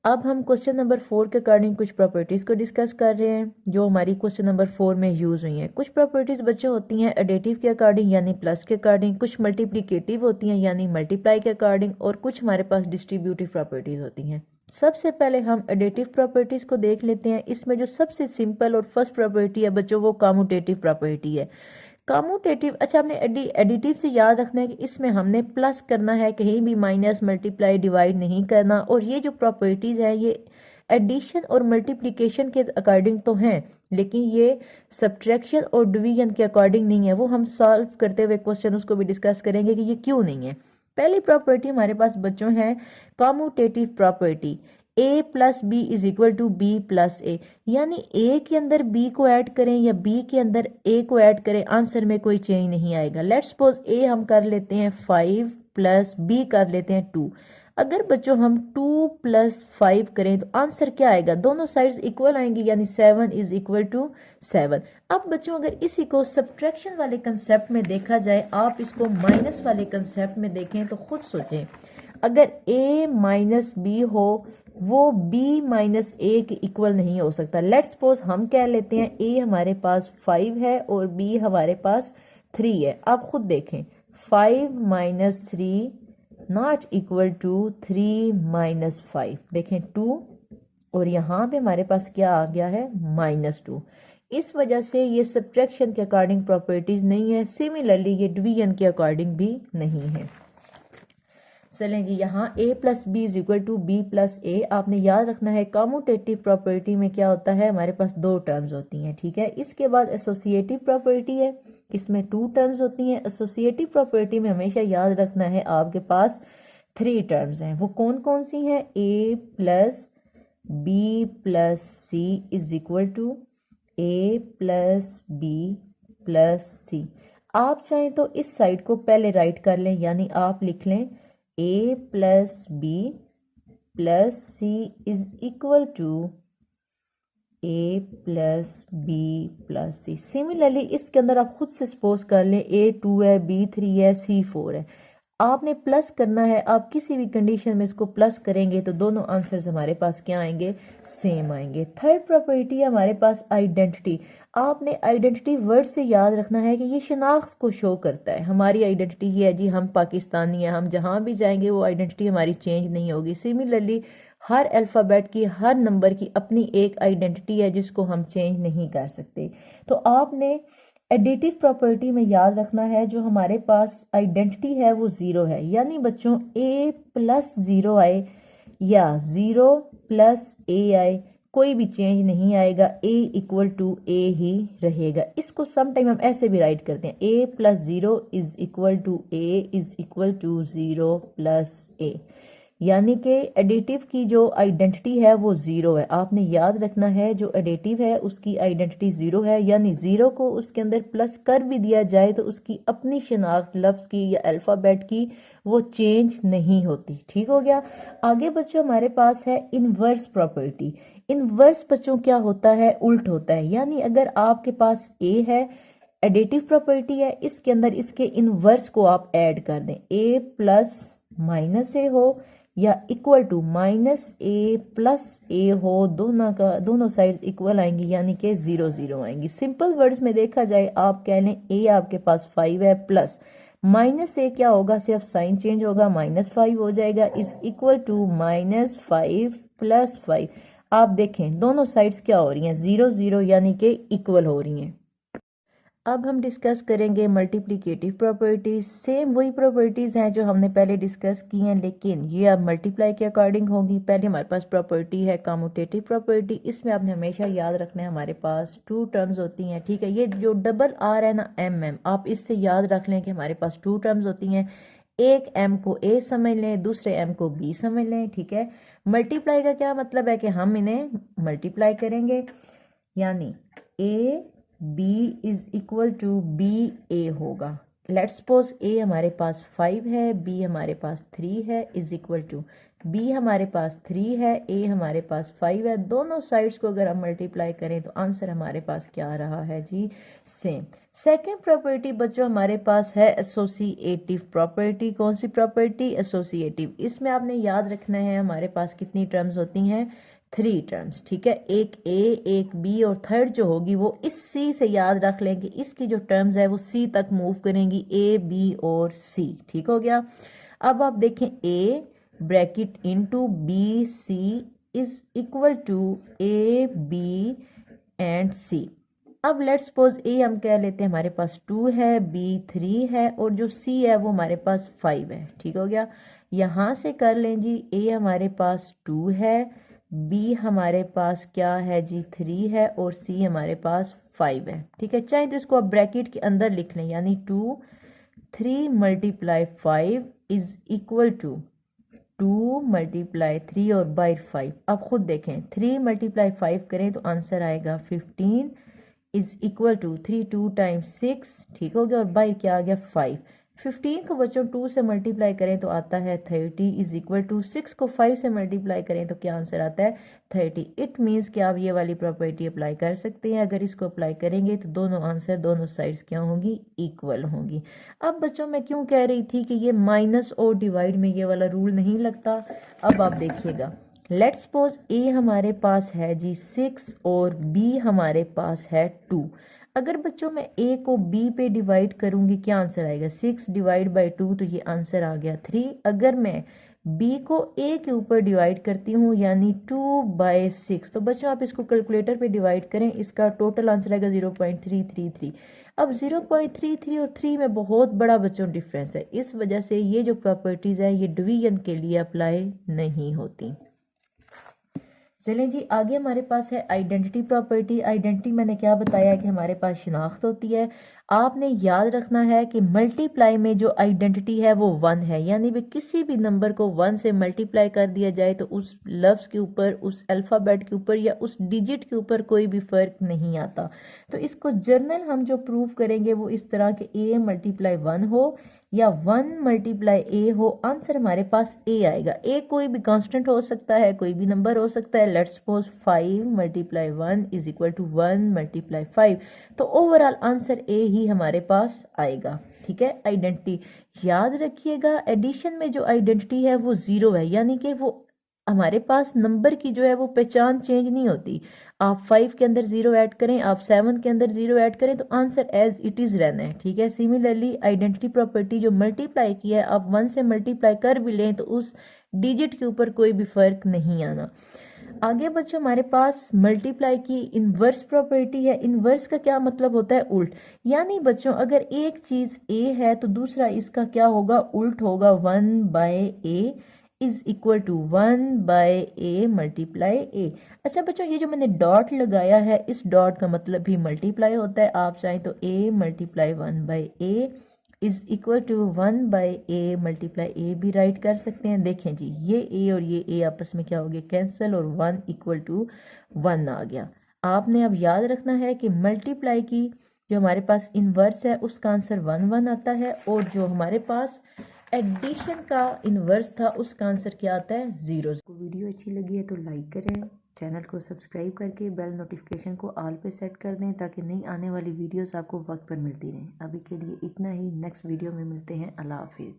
अब हम question number 4 के अकॉर्डिंग कुछ प्रॉपर्टीज़ को डिस्कस कर रहे हैं जो हमारी क्वेश्चन नंबर 4 में यूज़ हुई हैं। कुछ प्रॉपर्टीज़ बच्चों होती हैं एडिटिव के अकॉर्डिंग यानी प्लस के अकॉर्डिंग, कुछ मल्टीप्लिकेटिव होती हैं यानी मल्टीप्लाई के अकॉर्डिंग, और कुछ हमारे पास डिस्ट्रीब्यूटिव प्रॉपर्टीज़ होती हैं। सबसे पहले हम एडिटिव प्रॉपर्टीज़ को देख लेते हैं। इसमें जो सबसे सिंपल और फर्स्ट प्रॉपर्टी है बच्चों वो कम्यूटेटिव प्रॉपर्टी है। कम्यूटेटिव, अच्छा आपने एडिटिव से याद रखना है कि इसमें हमने प्लस करना है, कहीं भी माइनस मल्टीप्लाई डिवाइड नहीं करना। और ये जो प्रॉपर्टीज़ हैं ये एडिशन और मल्टीप्लिकेशन के अकॉर्डिंग तो हैं, लेकिन ये सब्ट्रैक्शन और डिवीजन के अकॉर्डिंग नहीं है। वो हम सॉल्व करते हुए क्वेश्चन उसको भी डिस्कस करेंगे कि ये क्यों नहीं है। पहली प्रॉपर्टी हमारे पास बच्चों है commutative property, A plus B is equal to B plus A, यानी ए के अंदर बी को ऐड करें या बी के अंदर ए को ऐड करें, आंसर में कोई चेंज नहीं आएगा। लेट्स सपोज ए हम कर लेते हैं 5 प्लस बी कर लेते हैं 2। अगर बच्चों हम 2 प्लस 5 करें तो आंसर क्या आएगा, दोनों साइड्स इक्वल आएंगी यानी 7 इज इक्वल टू 7। अब बच्चों अगर इसी को सब्ट्रैक्शन वाले कंसेप्ट में देखा जाए, आप इसको माइनस वाले कंसेप्ट में देखें तो खुद सोचें, अगर a माइनस बी हो वो b माइनस ए के इक्वल नहीं हो सकता। लेट्स सपोज हम कह लेते हैं a हमारे पास 5 है और b हमारे पास 3 है। आप खुद देखें 5 minus 3 not equal to 3 minus 5, देखें 2 और यहाँ पे हमारे पास क्या आ गया है -2। इस वजह से ये सब्ट्रैक्शन के अकॉर्डिंग प्रॉपर्टीज नहीं है। सिमिलरली ये डिवीजन के अकॉर्डिंग भी नहीं है। चलेंगे यहाँ a plus B is equal to B plus A. आपने याद रखना है कम्यूटेटिव प्रॉपर्टी में क्या होता है, हमारे पास 2 टर्म्स होती हैं, ठीक है। इसके बाद एसोसिएटिव प्रॉपर्टी है, इसमें 2 टर्म्स होती हैं। एसोसिएटिव प्रॉपर्टी में हमेशा याद रखना है आपके पास 3 टर्म्स हैं। वो कौन कौन सी हैं, a plus B plus C is equal to a plus B plus C. आप चाहें तो इस साइड को पहले राइट कर लें, यानी आप लिख लें a plus B plus C is equal to a plus B plus C. Similarly इसके अंदर आप खुद से सपोज कर लें a 2 है, b 3 है, c 4 है। आपने प्लस करना है, आप किसी भी कंडीशन में इसको प्लस करेंगे तो दोनों आंसर्स हमारे पास क्या आएंगे, सेम आएंगे। थर्ड प्रॉपर्टी है हमारे पास आइडेंटिटी। आपने आइडेंटिटी वर्ड से याद रखना है कि ये शनाख्त को शो करता है। हमारी आइडेंटिटी ये है जी हम पाकिस्तानी हैं, हम जहाँ भी जाएंगे वो आइडेंटिटी हमारी चेंज नहीं होगी। सिमिलरली हर अल्फ़ाबेट की, हर नंबर की अपनी एक आइडेंटिटी है जिसको हम चेंज नहीं कर सकते। तो आपने एडिटिव प्रॉपर्टी में याद रखना है जो हमारे पास आइडेंटिटी है वो 0 है, यानी बच्चों a प्लस 0 आए या 0 प्लस a आए कोई भी चेंज नहीं आएगा, a इक्वल टू a ही रहेगा। इसको समटाइम हम ऐसे भी राइट करते हैं a plus 0 is equal to a is equal to 0 plus a, यानी कि एडिटिव की जो आइडेंटिटी है वो 0 है। आपने याद रखना है जो एडिटिव है उसकी आइडेंटिटी 0 है, यानी 0 को उसके अंदर प्लस कर भी दिया जाए तो उसकी अपनी शनाख्त लफ्ज़ की या अल्फ़ाबेट की वो चेंज नहीं होती। ठीक हो गया। आगे बच्चों हमारे पास है इनवर्स प्रॉपर्टी। इनवर्स बच्चों क्या होता है, उल्ट होता है, यानी अगर आपके पास a है, एडिटिव प्रॉपर्टी है, इसके अंदर इसके इनवर्स को आप ऐड कर दें, a प्लस माइनस ए हो या equal to minus A plus A हो, दोनों साइड इक्वल आएंगी यानी कि 0 0 आएंगी। सिंपल वर्ड्स में देखा जाए आप कह लें ए आपके पास 5 है प्लस माइनस ए क्या होगा, सिर्फ साइन चेंज होगा, -5 हो जाएगा, इज इक्वल टू -5 प्लस 5। आप देखें दोनों साइड्स क्या हो रही हैं, 0 0 यानी कि इक्वल हो रही हैं। अब हम डिस्कस करेंगे मल्टीप्लिकेटिव प्रॉपर्टीज। सेम वही प्रॉपर्टीज हैं जो हमने पहले डिस्कस की हैं, लेकिन ये अब मल्टीप्लाई के अकॉर्डिंग होगी। पहले हमारे पास प्रॉपर्टी है कम्यूटेटिव प्रॉपर्टी। इसमें आपने हमेशा याद रखना है हमारे पास 2 टर्म्स होती हैं, ठीक है। ये जो डबल आर है ना MM, आप इससे याद रख लें कि हमारे पास 2 टर्म्स होती हैं। एक m को a समझ लें, दूसरे m को b समझ लें, ठीक है। मल्टीप्लाई का क्या मतलब है कि हम इन्हें मल्टीप्लाई करेंगे, यानी a b is equal to B A होगा। लेट्स सपोज a हमारे पास 5 है, b हमारे पास 3 है, इज इक्वल टू बी हमारे पास 3 है, ए हमारे पास 5 है। दोनों साइड्स को अगर हम मल्टीप्लाई करें तो आंसर हमारे पास क्या आ रहा है जी, सेम। सेकेंड प्रॉपर्टी बच्चों हमारे पास है एसोसिएटिव प्रॉपर्टी। कौन सी प्रॉपर्टी, एसोसिएटिव। इसमें आपने याद रखना है हमारे पास कितनी टर्म्स होती हैं, 3 टर्म्स, ठीक है। एक ए, एक बी और थर्ड जो होगी वो इस सी से याद रख लें कि इसकी जो टर्म्स है वो सी तक मूव करेंगी, ए बी और सी, ठीक हो गया। अब आप देखें A bracket into B C is equal to A B and C. अब लेट्स सपोज ए हम कह लेते हैं हमारे पास 2 है, बी 3 है और जो सी है वो हमारे पास 5 है, ठीक हो गया। यहाँ से कर लें जी, ए हमारे पास 2 है, बी हमारे पास क्या है जी 3 है और सी हमारे पास 5 है, ठीक है। चाहे तो इसको आप ब्रैकेट के अंदर लिख लें, यानी 3 multiply 5 is equal to 2 multiply 3 और बाई 5। अब खुद देखें 3 मल्टीप्लाई 5 करें तो आंसर आएगा 15 इज इक्वल टू 3 2 टाइम्स 6, ठीक हो गया, और बाई क्या आ गया 5। 15 को बच्चों 2 से मल्टीप्लाई करें तो आता है 30 इज इक्वल टू 6 को 5 से मल्टीप्लाई करें तो क्या आंसर आता है 30। इट मीन्स कि आप ये वाली प्रॉपर्टी अप्लाई कर सकते हैं। अगर इसको अप्लाई करेंगे तो दोनों आंसर दोनों साइड्स क्या होंगी, इक्वल होंगी। अब बच्चों मैं क्यों कह रही थी कि ये माइनस और डिवाइड में ये वाला रूल नहीं लगता। अब आप देखिएगा, लेट्स सपोज ए हमारे पास है जी 6 और बी हमारे पास है 2। अगर बच्चों मैं ए को बी पे डिवाइड करूंगी क्या आंसर आएगा, 6 डिवाइड बाई 2 तो ये आंसर आ गया 3। अगर मैं बी को ए के ऊपर डिवाइड करती हूँ यानी 2/6, तो बच्चों आप इसको कैलकुलेटर पे डिवाइड करें, इसका टोटल आंसर आएगा 0.333। अब 0.33 और 3 में बहुत बड़ा बच्चों डिफरेंस है, इस वजह से ये जो प्रॉपर्टीज़ है ये डिवीजन के लिए अप्लाई नहीं होती। चलें जी, आगे हमारे पास है आइडेंटिटी प्रॉपर्टी। आइडेंटिटी मैंने क्या बताया कि हमारे पास शिनाख्त होती है। आपने याद रखना है कि मल्टीप्लाई में जो आइडेंटिटी है वो 1 है, यानी भी किसी भी नंबर को 1 से मल्टीप्लाई कर दिया जाए तो उस लफ्ज़ के ऊपर, उस अल्फ़ाबेट के ऊपर या उस डिजिट के ऊपर कोई भी फ़र्क नहीं आता। तो इसको जर्नल हम जो प्रूव करेंगे वो इस तरह के ए मल्टीप्लाई 1 हो या 1 मल्टीप्लाई ए हो, आंसर हमारे पास ए आएगा। ए कोई भी कांस्टेंट हो सकता है, कोई भी नंबर हो सकता है। Let's suppose 5 multiply 1 is equal to 1 multiply 5, तो ओवरऑल आंसर ए ही हमारे पास आएगा, ठीक है। आइडेंटिटी याद रखिएगा, एडिशन में जो आइडेंटिटी है वो 0 है, यानी कि वो हमारे पास नंबर की जो है वो पहचान चेंज नहीं होती। आप 5 के अंदर 0 ऐड करें, आप 7 के अंदर 0 ऐड करें तो आंसर एज इट इज़ रहना है, ठीक है। सिमिलरली आइडेंटिटी प्रॉपर्टी जो मल्टीप्लाई की है, आप 1 से मल्टीप्लाई कर भी लें तो उस डिजिट के ऊपर कोई भी फर्क नहीं आना। आगे बच्चों हमारे पास मल्टीप्लाई की इनवर्स प्रॉपर्टी है। इनवर्स का क्या मतलब होता है, उल्ट। यानी बच्चों अगर एक चीज़ ए है तो दूसरा इसका क्या होगा, उल्ट होगा। 1/a is equal to 1/a multiply a. अच्छा बच्चों, ये जो मैंने डॉट लगाया है इस डॉट का मतलब भी मल्टीप्लाई होता है। आप चाहें तो a multiply 1/a is equal to 1/a multiply a भी राइट कर सकते हैं। देखें जी, ये a और ये a आपस में क्या हो गया, कैंसिल, और 1 इक्वल टू 1 आ गया। आपने अब याद रखना है कि मल्टीप्लाई की जो हमारे पास इनवर्स है उसका आंसर 1 आता है, और जो हमारे पास एडिशन का इनवर्स था उसका आंसर क्या आता है, 0। को वीडियो अच्छी लगी है तो लाइक करें, चैनल को सब्सक्राइब करके बेल नोटिफिकेशन को ऑल पे सेट कर दें ताकि नई आने वाली वीडियोस आपको वक्त पर मिलती रहें। अभी के लिए इतना ही, नेक्स्ट वीडियो में मिलते हैं। अल्लाह हाफिज़।